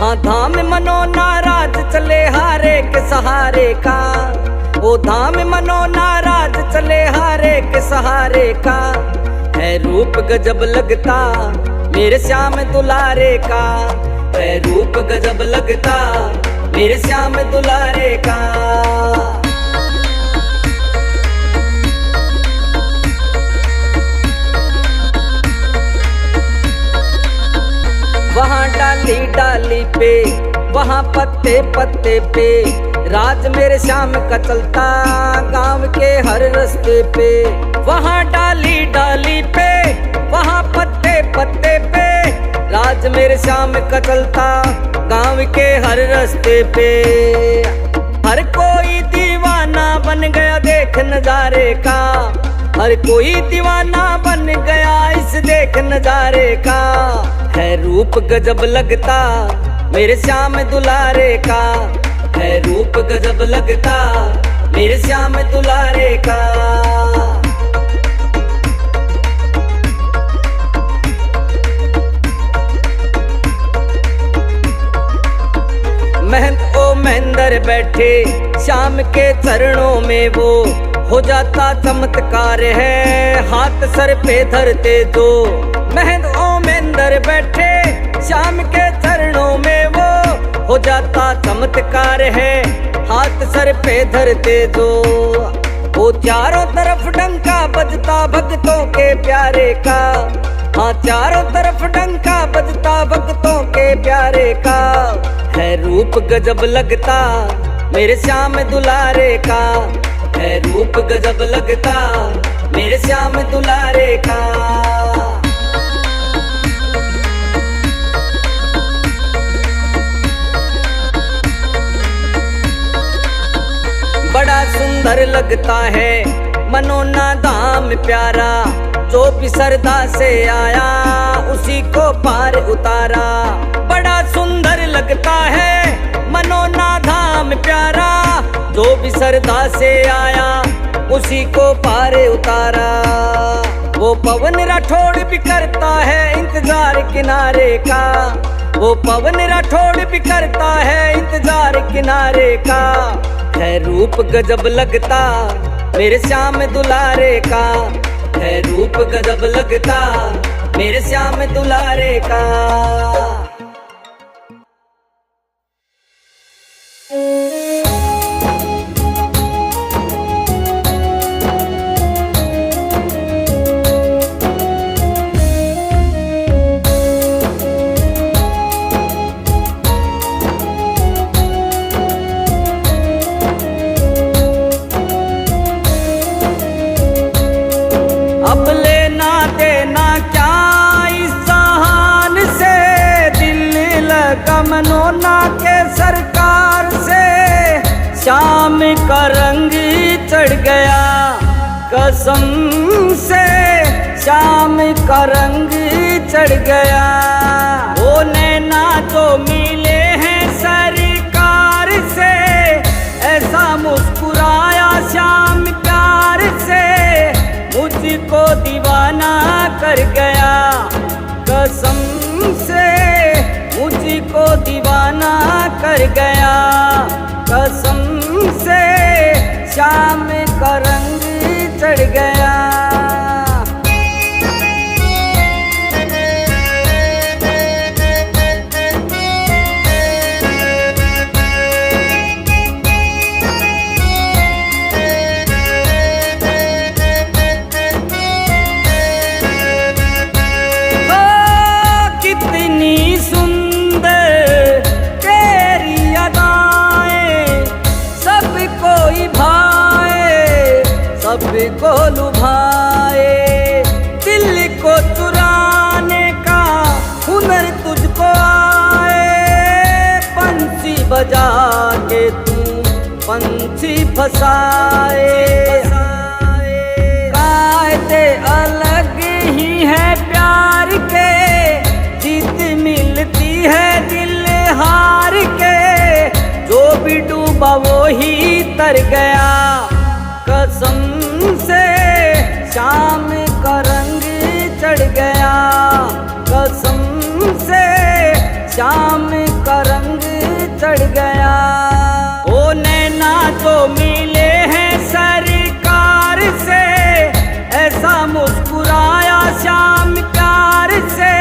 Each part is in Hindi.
हाँ धाम मनो नाराज चले हारे के सहारे का, ओ धाम मनो नाराज चले हारे के सहारे का। है रूप गजब लगता मेरे श्याम दुलारे का, है रूप गजब लगता मेरे श्याम दुलारे का। वहाँ डाली डाली पे, वहाँ पत्ते पत्ते पे, राज मेरे श्याम का चलता गांव के हर रास्ते पे। वहाँ डाली डाली पे, वहाँ पत्ते पत्ते पे, राज मेरे श्याम का चलता गांव के हर रास्ते पे। हर कोई दीवाना बन गया देख नजारे का, हर कोई दीवाना बन गया इस देख नजारे का। है रूप गजब लगता मेरे श्याम दुलारे का, है रूप गजब लगता मेरे श्याम दुलारे का। महंत ओ महेंद्र बैठे श्याम के चरणों में, वो हो जाता चमत्कार है हाथ सर पे धरते तो। महंत ओ महेंद्र बैठे श्याम के चरणों में, वो हो जाता चमत्कार है हाथ सर पे धरते तो। वो चारों तरफ डंका बजता भक्तों के प्यारे का, हाँ चारों तरफ डंका बजता भक्तों के प्यारे का। है रूप गजब लगता मेरे श्याम दुलारे का, है रूप गजब लगता मेरे श्याम दुलारे का। बड़ा सुंदर लगता है मनोना धाम प्यारा, जो भी श्रद्धा से आया उसी को पार उतारा। बड़ा सुंदर लगता है मनोना धाम प्यारा, जो भी श्रद्धा से आया उसी को पार उतारा। वो पवन राठौड़ भी करता है इंतजार किनारे का, वो पवन राठौड़ भी करता है इंतजार किनारे का। है रूप गजब लगता मेरे श्याम दुलारे का, है रूप गजब लगता मेरे श्याम दुलारे का। अब लेना देना क्या इस जहान से, दिल लगा मनोना के सरकार से। श्याम का रंग चढ़ गया कसम से, श्याम का रंग चढ़ गया। वो नैना जो मिले हैं सरकार से, ऐसा मुस्कुराया श्याम प्यार से, मुझको दीवाना कर गया कसम से, मुझको दीवाना कर गया कसम से। श्याम का रंग चढ़ गया। सबको लुभाए, दिल को चुराने का हुनर तुझको आए। बंसी बजा के तू पंछी फसाए, कायदे अलग ही है प्यार के, जीत मिलती है दिल हार के। जो भी डूबा वो ही तर गया कसम से, श्याम का रंग चढ़ गया कसम से, श्याम का रंग चढ़ गया। ओ नैना तो मिले हैं सरकार से, ऐसा मुस्कुराया श्याम प्यार से,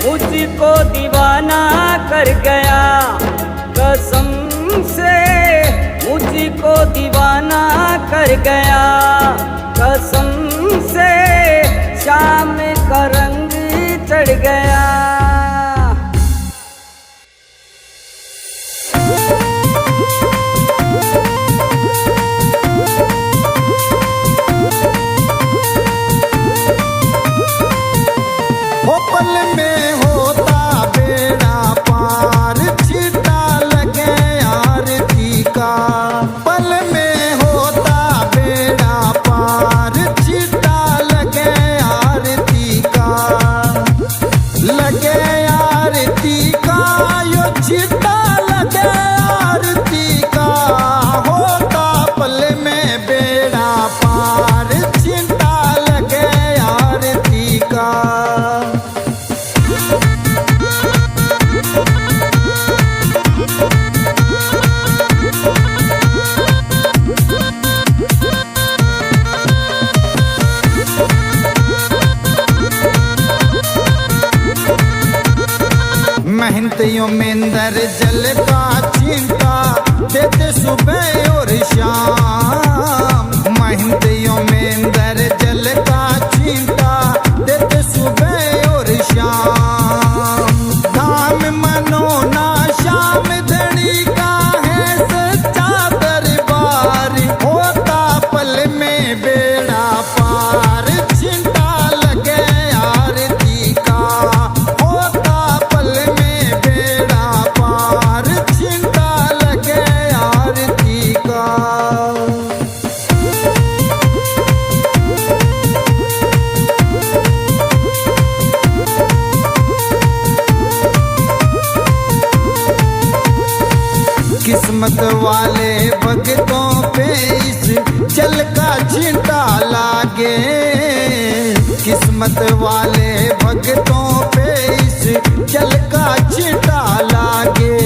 मुझको दीवाना कर गया कसम से, मुझको दीवाना कर गया कसम से, श्याम का रंग चढ़ गया। पल में होता बेड़ा पार, छीटा लगे आरती का। पल में होता बेड़ा पार, छीटा लगे आरती का, लगे आरती का, यो छीटा लगे आरती का। होता पल में बेड़ा पार, छीटा लगे आरती का। मेहनतियों में अंदर जल का चिंता देते सुबह और शाम। मेहनतियों में अंदर जल का चिंता देते सुबह और शाम। धाम मनोना श्याम धनी का है सच्चा दरबार, होता पल में बेड़ा पार, चिंता लगे आरती का। होता पल में बेड़ा पार, चिंता लगे आरती का। किस्मत वाले भक्तों पे इस जल का छींटा लागे। किस्मत वाले भक्तों पे इस जल का छींटा लागे।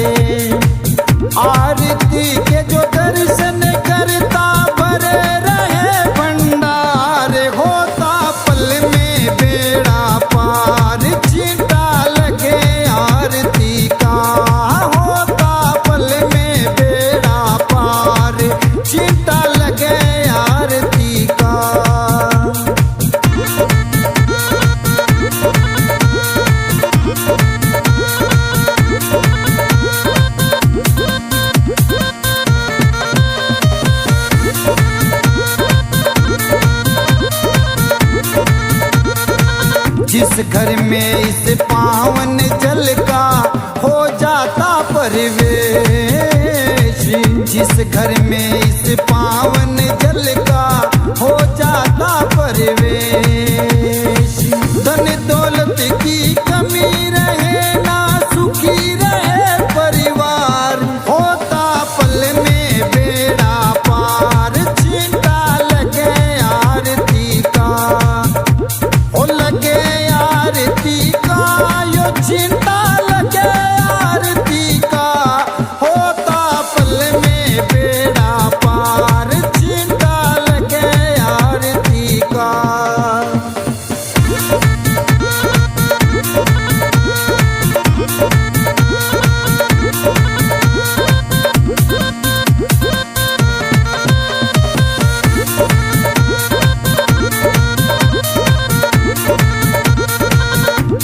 आरती के जो दर्शन करता भरे रहे भंडार, होता पल में बेड़ा पार, छींटा लगे आरती का। होता पल में बेड़ा पार, छींटा लगे आरती का। जिस घर में इस पावन जल का हो जाता परिवेश, जिस घर में इस पावन जल का हो जाता परिवेश। धन दौलत की कमी रहे ना सुखी रहे परिवार, होता पल में बेड़ा पार, चिंता लगे आरती का। ओ लगे आरती का, यो चिंता लगे आरती का। होता पल में बेड़ा पार, चिंता लगे आरती का।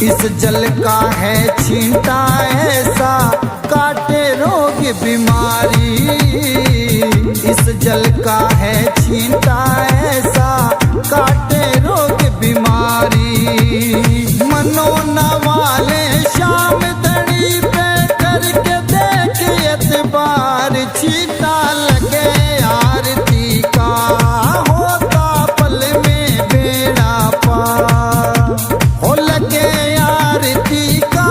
इस जल का है छींटा ऐसा, काटे रोग बीमारी। इस जल का है छींटा ऐसा, काटे रोग बीमारी। मनोना वाले श्याम धनी पे करके देख एतबार, छींटा लगे आरती का। होता पल में बेड़ा पार, हो लगे आरती का,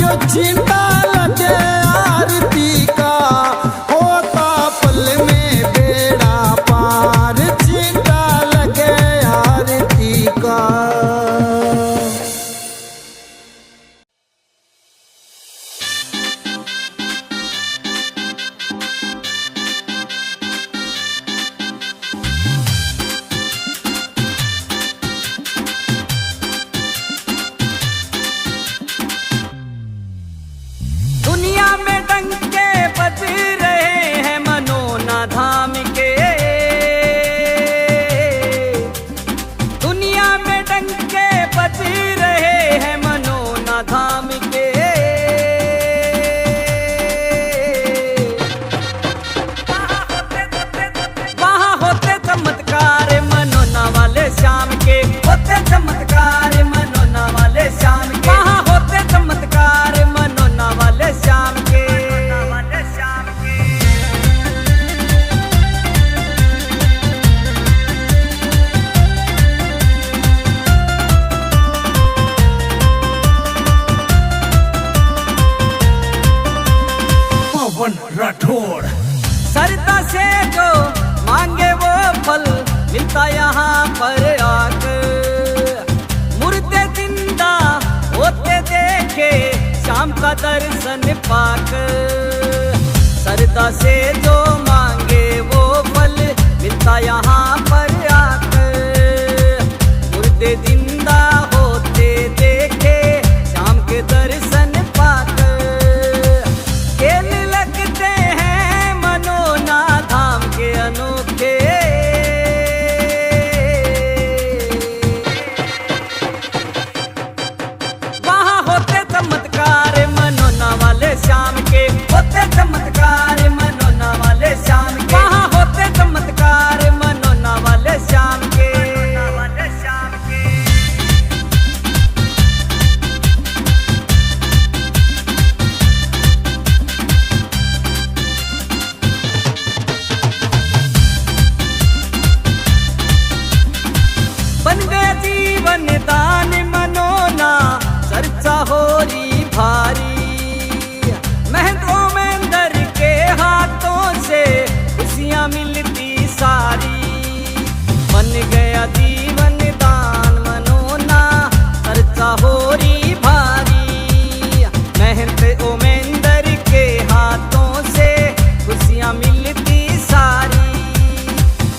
यो चिंता लगे आरती का। होता पल में बेड़ा पार, चिंता से जो मांगे वो फल मिलता यहाँ पर आकर। मुर्दे जिंदा होते देखे शाम का दर्शन पाकर। सरदा से जो मांगे वो फल मिलता यहाँ पर आकर। मुर्दे जिंदा होते देखे शाम के दर्शन पाकर। खेल लगते हैं मनोना धाम के अनोखे। वहाँ होते चमत्कार मनोना वाले श्याम के, होते चमत्कार मनोना वाले श्याम के। वहाँ होते चमत्कार मनोना वाले श्याम के। बन गया जीवन दान मनोना चर्चा हो रही भारी। मेहंदों मेहंदर के हाथों से खुशियां मिलती सारी। बन गया जीवन दान मनोना चर्चा हो रही भारी। मेहंदों मेहंदर के हाथों से खुशियां मिलती सारी।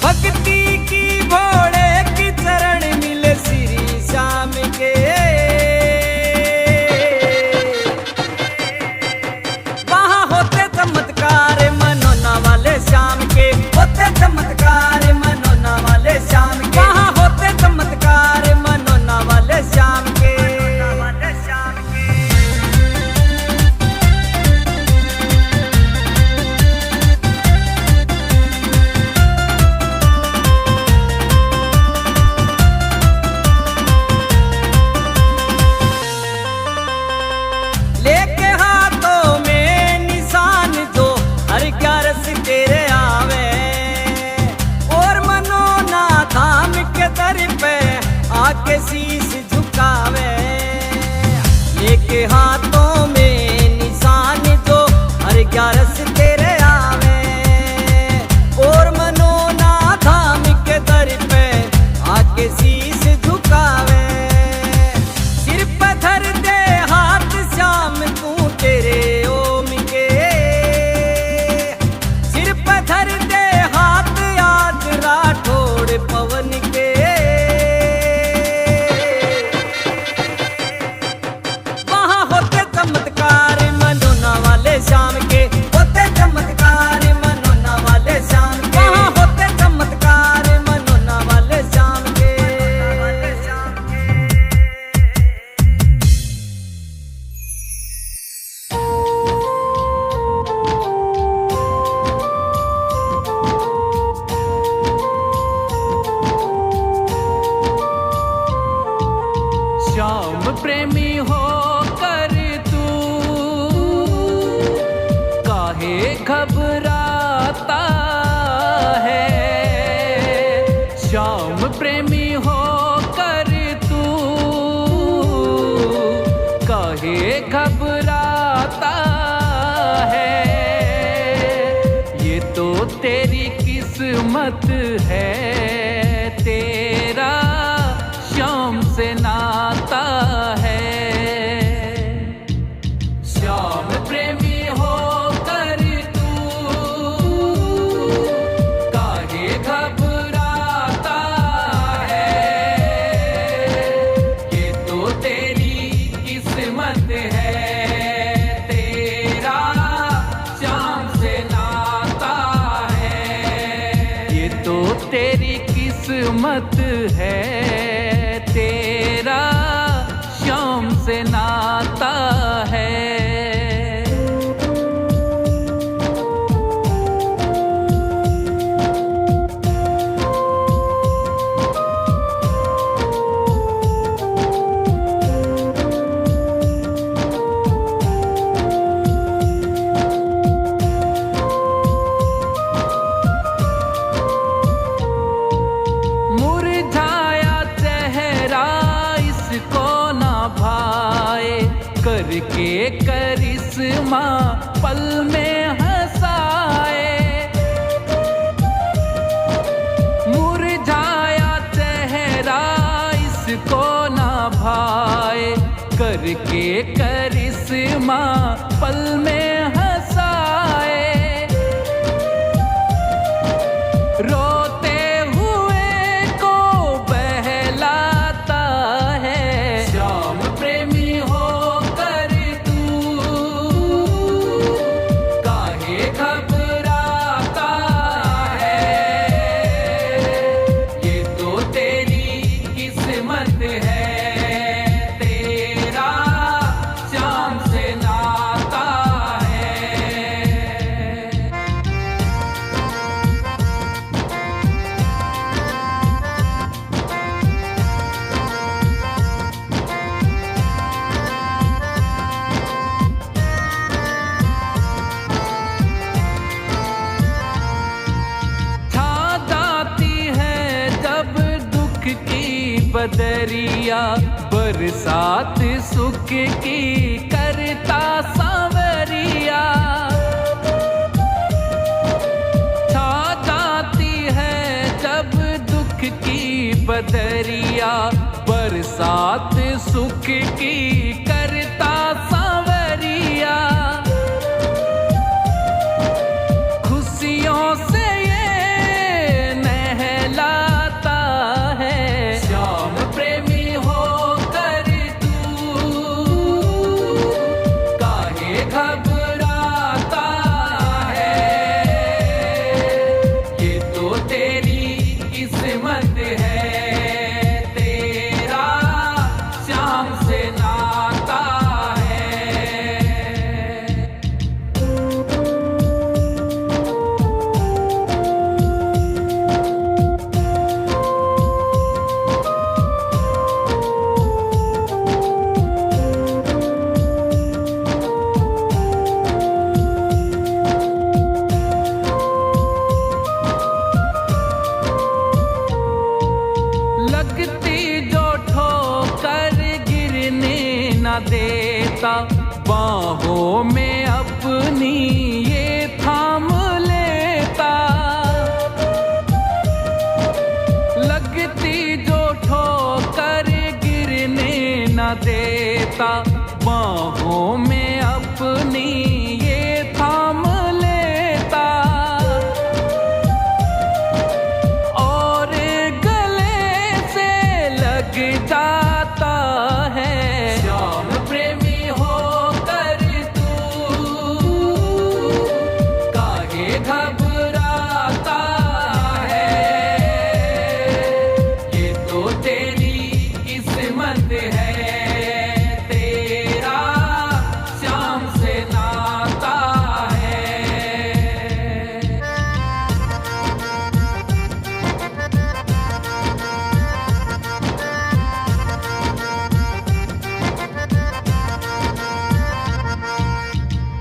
भक्ति की भोले की चरण मिले श्री श्याम के। वहाँ होते चमत्कार मनोना वाले श्याम के, होते चमत्कार मनोना वाले श्याम के। वहाँ होते चमत्कार मनोना वाले श्याम के। लेके हाथों में निशान जो हर ग्यारस तेरे आवे। और मनोना धाम के दर पे आके शीश झुकावे। लेके हाथों में निशान जो हर ग्यारस तेरे आवे। और मनोना धाम के दर पे आके शीश झुकावे। सिर पे धर दे हाथ श्याम तू तेरे ओम के। सिर पे धर दे हाथ आज राठौड़ पवन के। वहाँ होते चमत्कार मनोना वाले श्याम के, होते चमत्कार मनोना वाले श्याम के। वहाँ होते चमत्कार मनोना वाले श्याम के। श्याम प्रेमी होकर तू काहे घबराता है। श्याम प्रेमी होकर तू काहे घबराता है। ये तो तेरी किस्मत है, तेरा श्याम से नाता है। श्याम प्रेमी होकर तू काहे घबराता है। ये तो तेरी किस्मत है, तेरा श्याम से नाता है। ये तो तेरी किस्मत है, तेरा श्याम से नाता है। मुरझाया चेहरा इसको ना भाए, करके करिश्मा पल में हंसाए। करके करिश्मा पल में हंसाए, रोते हुए को बहलाता है। श्याम प्रेमी होकर तू काहे घबराता है, ये तो तेरी किस्मत है, तेरा श्याम से नाता है। छा जाती है जब दुख की बदरिया, बरसात सुख की करता सांवरिया। छा जाती है जब दुख की बदरिया, बरसात सुख की करता सांवरिया। खुशियों से ये नहलाता है। श्याम प्रेमी होकर तू काहे घबराता है, ये तो तेरी किस्मत है, तेरा श्याम से नाता है। लगती जो ठोकर गिरने न देता, बाहों में अपनी ये थाम लेता। लगती जो ठोकर गिरने न देता, बाहों में अपनी ये थाम लेता। और गले से लग जाता है। श्याम प्रेमी होकर तू काहे घबराता है, ये तो तेरी किस्मत है, तेरा श्याम से नाता है।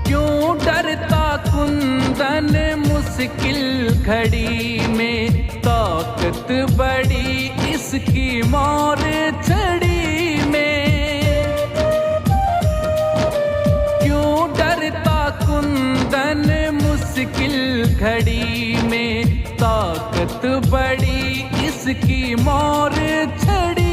क्यों डरता कुंदन मुश्किल घड़ी में, ताकत बड़ी इसकी मोर छड़ी में। क्यों डरता कुंदन मुश्किल घड़ी में, ताकत बड़ी इसकी मोर छड़ी